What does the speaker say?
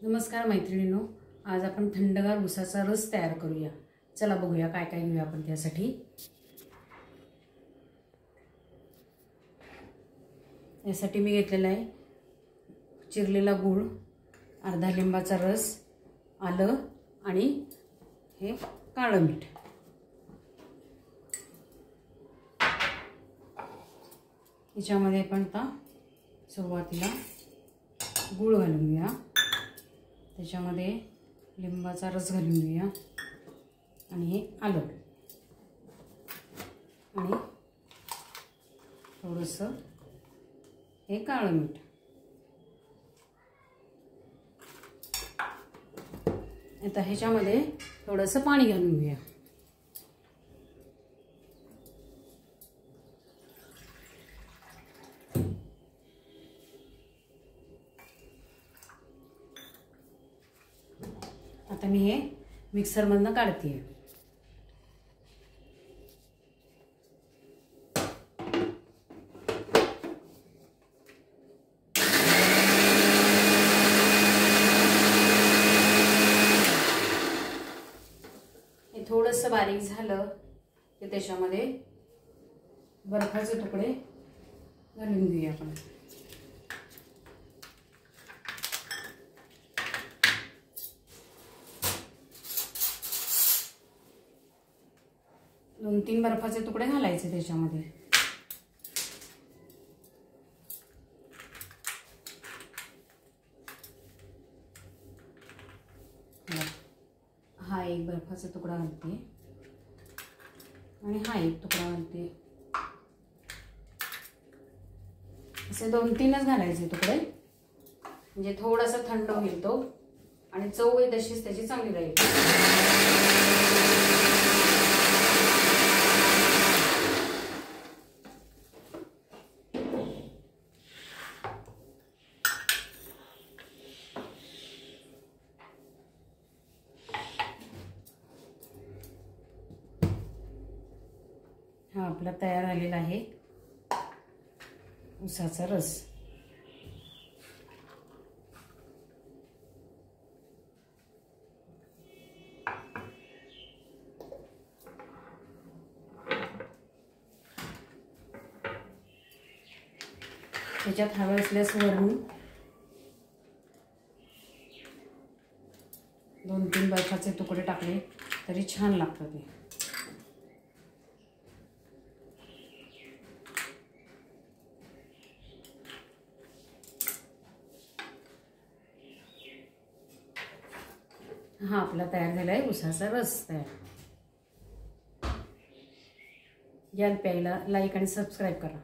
नमस्कार मैत्रिणींनो, आज आपण थंडगार ऊसाचा रस तयार करूया। चला बघूया काय काय घेऊया आपण त्यासाठी। यासाठी मी घेतलेला आहे चिरलेला गूळ, अर्धा लिंबाचा रस, आलं आणि हे काळं मीठ। याच्यामध्ये आपण आता सुरुवातीला गूळ घालून घेऊया, त्याच्यामध्ये लिंबाचा रस घालून घेऊया आणि हे आलं आणि थोडंसं हे काळं मीठ। आता ह्याच्यामध्ये थोडंसं पाणी घालून घेऊया। आता मी हे मिक्सर मधनं काढते। हे थोडंसं बारीक झालं की त्याच्यामध्ये बर्फाचे तुकडे घालून घेऊया आपण। दोन तीन बर्फाचे तुकडे घालायचे त्याच्यामध्ये। हा एक बर्फाचा तुकडा घालते आणि हा एक तुकडा घालते। असे दोन तीनच घालायचे तुकडे, म्हणजे थोडासा थंड होईल तो आणि चव ही तशीच त्याची चांगली राहील। हा आपला तयार झालेला आहे ऊसाचा रस। त्याच्यात हवे असल्यास वरून दोन तीन बर्फाचे तुकडे टाकले तरी छान लागतं ते। हा आपला तयार झाला आहे ऊसाचा रस तयार। याल प्यायला लाईक आणि सबस्क्राईब करा।